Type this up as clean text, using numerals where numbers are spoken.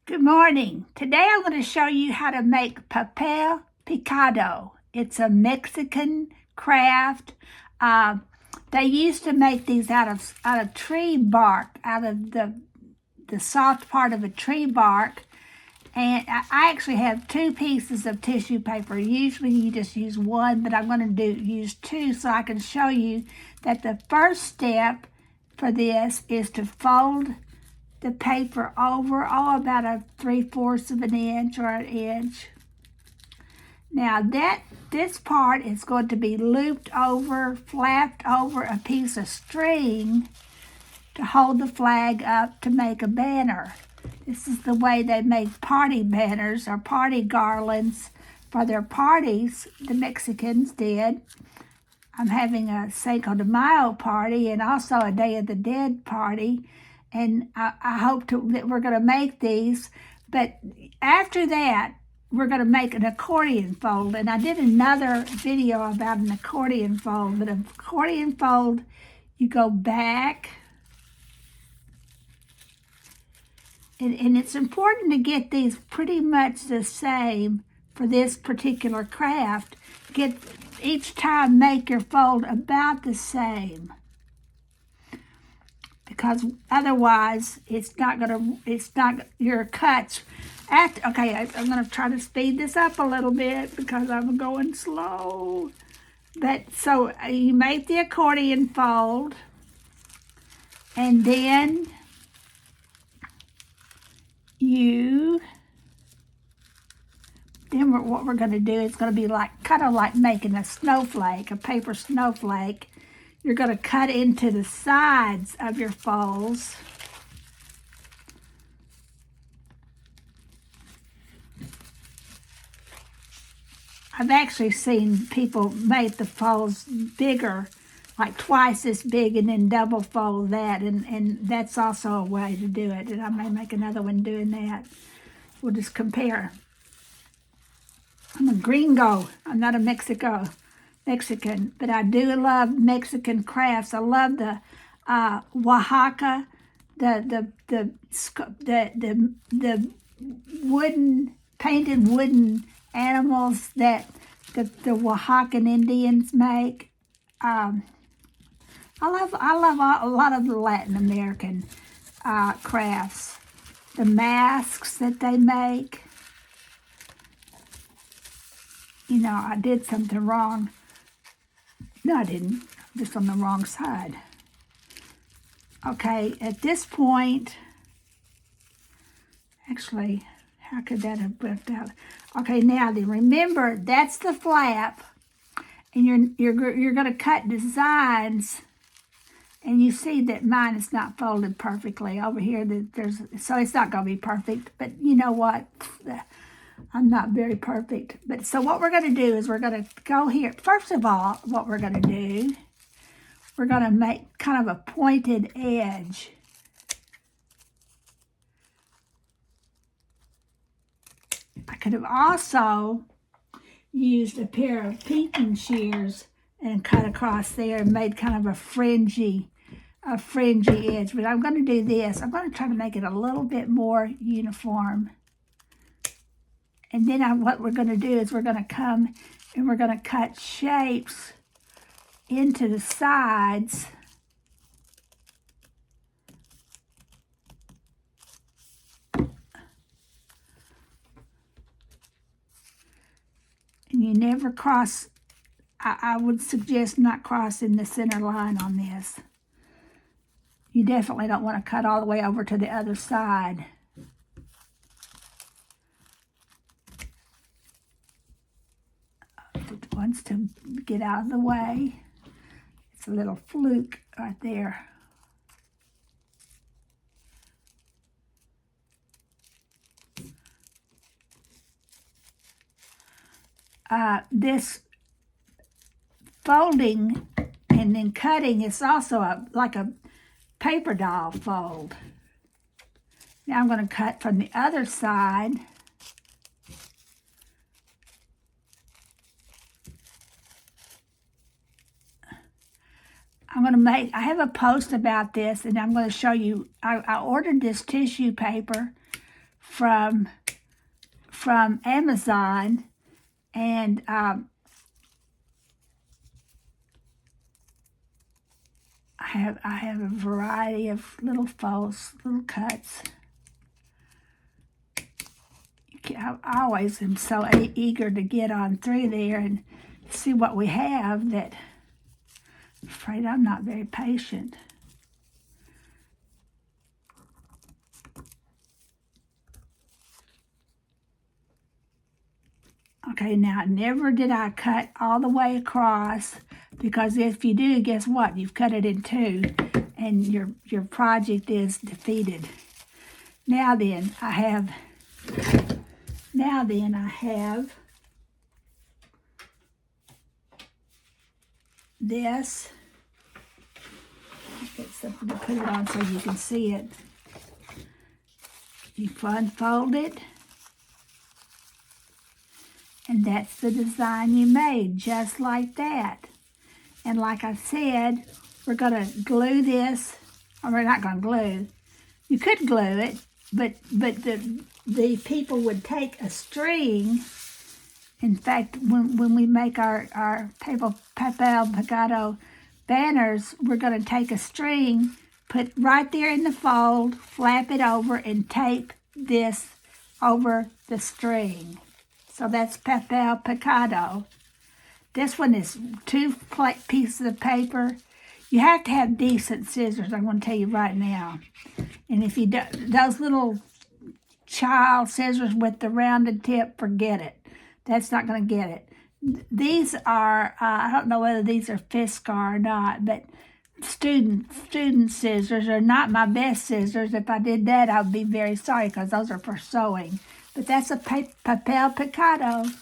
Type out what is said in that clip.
Good morning. Today I'm going to show you how to make Papel Picado. It's a Mexican craft. They used to make these out of tree bark, out of the soft part of a tree bark. And I actually have 2 pieces of tissue paper. Usually you just use 1, but I'm going to use 2 so I can show you that the first step for this is to fold the paper over, about a 3/4 of an inch or an inch. Now this part is going to be looped over, flapped over a piece of string to hold the flag up to make a banner. This is the way they make party banners or party garlands for their parties, the Mexicans did. I'm having a Cinco de Mayo party and also a Day of the Dead party. And I hope that we're going to make these. But after that, we're going to make an accordion fold. And I did another video about an accordion fold. But an accordion fold, you go back. And it's important to get these pretty much the same for this particular craft. Each time make your fold about the same. Because otherwise your cuts okay, I'm going to try to speed this up a little bit because I'm going slow. But so you make the accordion fold, and then what we're going to do is going to be kind of like making a snowflake, a paper snowflake. You're going to cut into the sides of your folds. I've actually seen people make the folds bigger, like twice as big, and then double fold that, and that's also a way to do it. And I may make another one doing that. We'll just compare. I'm a gringo. I'm not a Mexican, but I do love Mexican crafts. I love the Oaxaca, the painted wooden animals that the Oaxacan Indians make. I love a lot of the Latin American crafts. The masks that they make. You know, I did something wrong. No, I didn't. I'm just on the wrong side. Okay, at this point, actually, how could that have left out? Okay, now then, remember that's the flap, and you're going to cut designs, and you see that mine is not folded perfectly over here. So it's not going to be perfect. But you know what? I'm not very perfect. But so what we're going to do is we're going to go here. First of all, what we're going to do, we're going to make kind of a pointed edge. I could have also used a pair of pinking shears and cut across there and made kind of a fringy edge. But I'm going to do this. I'm going to try to make it a little bit more uniform. And then what we're going to do is we're going to come and we're going to cut shapes into the sides. And you never cross, I would suggest not crossing the center line on this. You definitely don't want to cut all the way over to the other side. Wants to get out of the way. It's a little fluke right there. This folding and then cutting is also like a paper doll fold. Now I'm going to cut from the other side. I have a post about this, and I'm going to show you. I ordered this tissue paper from Amazon, and I have a variety of little folds, little cuts. I always am so eager to get on through there and see what we have that I'm afraid I'm not very patient. Okay, now never did I cut all the way across, because if you do, guess what? You've cut it in two and your project is defeated. Now then, I have this. I'll get something to put it on so you can see it. You unfold it, and that's the design you made, just like that. And like I said, we're gonna glue this, or we're not gonna glue. You could glue it, but the people would take a string. In fact, when we make our Papel Picado banners, we're going to take a string, put right there in the fold, flap it over, and tape this over the string. So that's Papel Picado. This one is 2 pieces of paper. You have to have decent scissors, I'm going to tell you right now. And if you do, those little child scissors with the rounded tip, forget it. That's not going to get it. These are, I don't know whether these are Fiskar or not, but student scissors are not my best scissors. If I did that, I would be very sorry, because those are for sewing. But that's a Papel Picado.